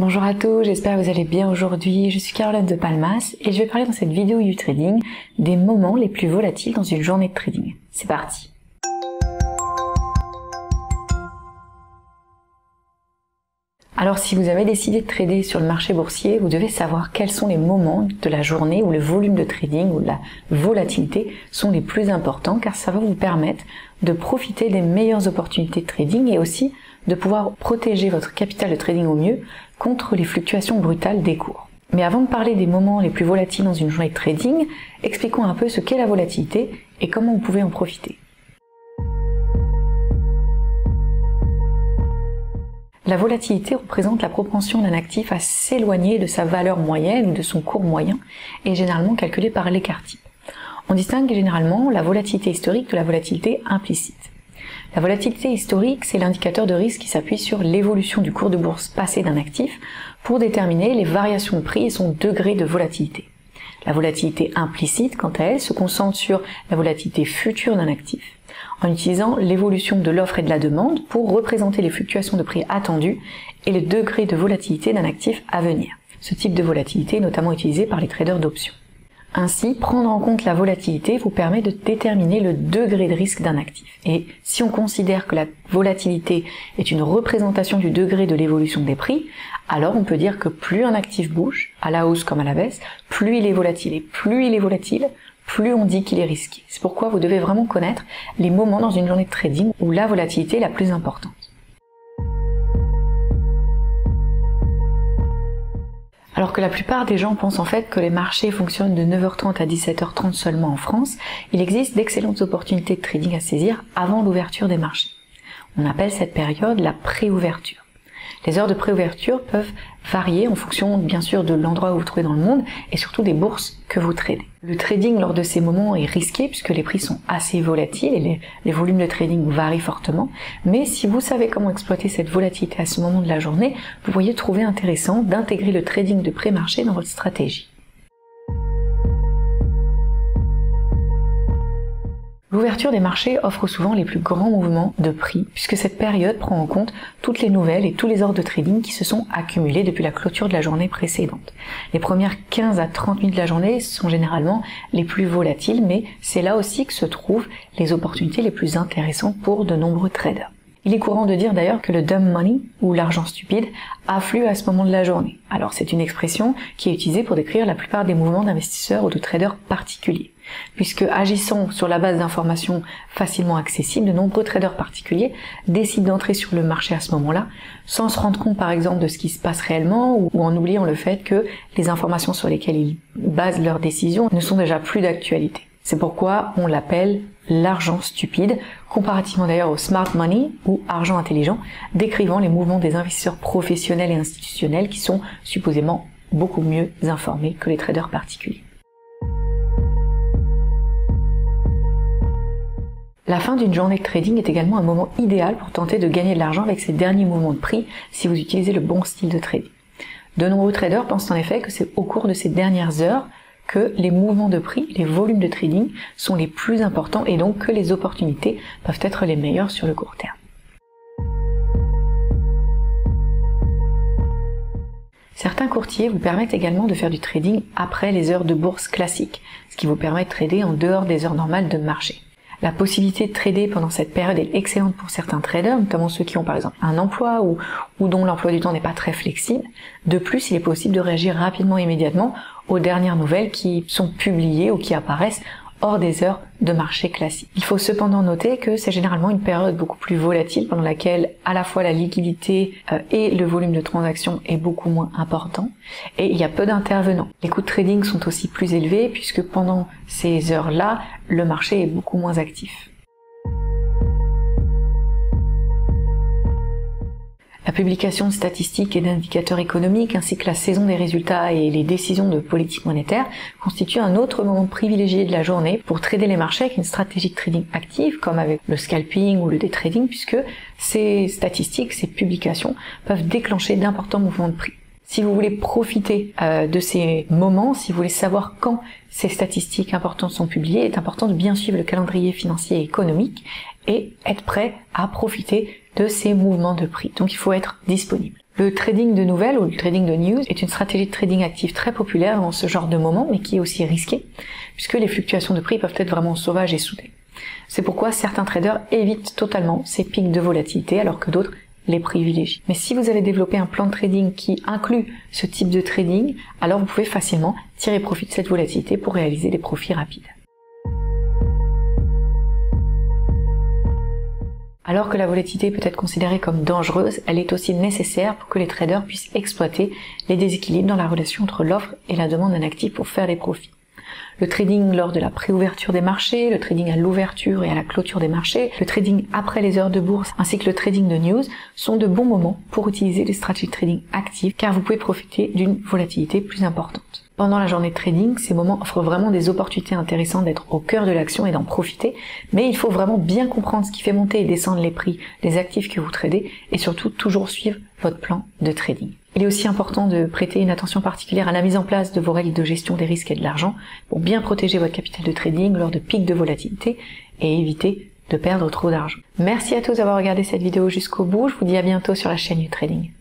Bonjour à tous, j'espère que vous allez bien aujourd'hui. Je suis Caroline de Palmas et je vais parler dans cette vidéo du trading des moments les plus volatiles dans une journée de trading. C'est parti. Alors si vous avez décidé de trader sur le marché boursier, vous devez savoir quels sont les moments de la journée où le volume de trading ou la volatilité sont les plus importants, car ça va vous permettre de profiter des meilleures opportunités de trading et aussi de pouvoir protéger votre capital de trading au mieux contre les fluctuations brutales des cours. Mais avant de parler des moments les plus volatiles dans une journée de trading, expliquons un peu ce qu'est la volatilité et comment vous pouvez en profiter. La volatilité représente la propension d'un actif à s'éloigner de sa valeur moyenne ou de son cours moyen et est généralement calculée par l'écart type. On distingue généralement la volatilité historique de la volatilité implicite. La volatilité historique, c'est l'indicateur de risque qui s'appuie sur l'évolution du cours de bourse passé d'un actif pour déterminer les variations de prix et son degré de volatilité. La volatilité implicite, quant à elle, se concentre sur la volatilité future d'un actif, en utilisant l'évolution de l'offre et de la demande pour représenter les fluctuations de prix attendues et le degré de volatilité d'un actif à venir. Ce type de volatilité est notamment utilisé par les traders d'options. Ainsi, prendre en compte la volatilité vous permet de déterminer le degré de risque d'un actif. Et si on considère que la volatilité est une représentation du degré de l'évolution des prix, alors on peut dire que plus un actif bouge, à la hausse comme à la baisse, plus il est volatile. Et plus il est volatile, plus on dit qu'il est risqué. C'est pourquoi vous devez vraiment connaître les moments dans une journée de trading où la volatilité est la plus importante. Alors que la plupart des gens pensent en fait que les marchés fonctionnent de 9h30 à 17h30 seulement en France, il existe d'excellentes opportunités de trading à saisir avant l'ouverture des marchés. On appelle cette période la pré-ouverture. Les heures de pré-ouverture peuvent varier en fonction bien sûr de l'endroit où vous vous trouvez dans le monde et surtout des bourses que vous tradez. Le trading lors de ces moments est risqué puisque les prix sont assez volatiles et les volumes de trading varient fortement, mais si vous savez comment exploiter cette volatilité à ce moment de la journée, vous pourriez trouver intéressant d'intégrer le trading de pré-marché dans votre stratégie. L'ouverture des marchés offre souvent les plus grands mouvements de prix, puisque cette période prend en compte toutes les nouvelles et tous les ordres de trading qui se sont accumulés depuis la clôture de la journée précédente. Les premières 15 à 30 minutes de la journée sont généralement les plus volatiles, mais c'est là aussi que se trouvent les opportunités les plus intéressantes pour de nombreux traders. Il est courant de dire d'ailleurs que le dumb money, ou l'argent stupide, afflue à ce moment de la journée. Alors c'est une expression qui est utilisée pour décrire la plupart des mouvements d'investisseurs ou de traders particuliers. Puisque agissant sur la base d'informations facilement accessibles, de nombreux traders particuliers décident d'entrer sur le marché à ce moment-là, sans se rendre compte par exemple de ce qui se passe réellement ou en oubliant le fait que les informations sur lesquelles ils basent leurs décisions ne sont déjà plus d'actualité. C'est pourquoi on l'appelle l'argent stupide, comparativement d'ailleurs au smart money ou argent intelligent, décrivant les mouvements des investisseurs professionnels et institutionnels qui sont supposément beaucoup mieux informés que les traders particuliers. La fin d'une journée de trading est également un moment idéal pour tenter de gagner de l'argent avec ces derniers mouvements de prix si vous utilisez le bon style de trading. De nombreux traders pensent en effet que c'est au cours de ces dernières heures que les mouvements de prix, les volumes de trading sont les plus importants et donc que les opportunités peuvent être les meilleures sur le court terme. Certains courtiers vous permettent également de faire du trading après les heures de bourse classiques, ce qui vous permet de trader en dehors des heures normales de marché. La possibilité de trader pendant cette période est excellente pour certains traders, notamment ceux qui ont par exemple un emploi ou dont l'emploi du temps n'est pas très flexible. De plus, il est possible de réagir rapidement et immédiatement aux dernières nouvelles qui sont publiées ou qui apparaissent hors des heures de marché classique. Il faut cependant noter que c'est généralement une période beaucoup plus volatile pendant laquelle à la fois la liquidité et le volume de transactions est beaucoup moins important et il y a peu d'intervenants. Les coûts de trading sont aussi plus élevés puisque pendant ces heures-là, le marché est beaucoup moins actif. La publication de statistiques et d'indicateurs économiques ainsi que la saison des résultats et les décisions de politique monétaire constituent un autre moment privilégié de la journée pour trader les marchés avec une stratégie de trading active comme avec le scalping ou le day trading puisque ces statistiques, ces publications peuvent déclencher d'importants mouvements de prix. Si vous voulez profiter de ces moments, si vous voulez savoir quand ces statistiques importantes sont publiées, il est important de bien suivre le calendrier financier et économique et être prêt à profiter de ces mouvements de prix. Donc il faut être disponible. Le trading de nouvelles ou le trading de news est une stratégie de trading actif très populaire dans ce genre de moment, mais qui est aussi risquée, puisque les fluctuations de prix peuvent être vraiment sauvages et soudaines. C'est pourquoi certains traders évitent totalement ces pics de volatilité, alors que d'autres les privilégient. Mais si vous avez développé un plan de trading qui inclut ce type de trading, alors vous pouvez facilement tirer profit de cette volatilité pour réaliser des profits rapides. Alors que la volatilité peut être considérée comme dangereuse, elle est aussi nécessaire pour que les traders puissent exploiter les déséquilibres dans la relation entre l'offre et la demande d'un actif pour faire des profits. Le trading lors de la préouverture des marchés, le trading à l'ouverture et à la clôture des marchés, le trading après les heures de bourse, ainsi que le trading de news sont de bons moments pour utiliser des stratégies de trading actives car vous pouvez profiter d'une volatilité plus importante. Pendant la journée de trading, ces moments offrent vraiment des opportunités intéressantes d'être au cœur de l'action et d'en profiter, mais il faut vraiment bien comprendre ce qui fait monter et descendre les prix des actifs que vous tradez et surtout toujours suivre votre plan de trading. Il est aussi important de prêter une attention particulière à la mise en place de vos règles de gestion des risques et de l'argent pour bien protéger votre capital de trading lors de pics de volatilité et éviter de perdre trop d'argent. Merci à tous d'avoir regardé cette vidéo jusqu'au bout, je vous dis à bientôt sur la chaîne YouTrading.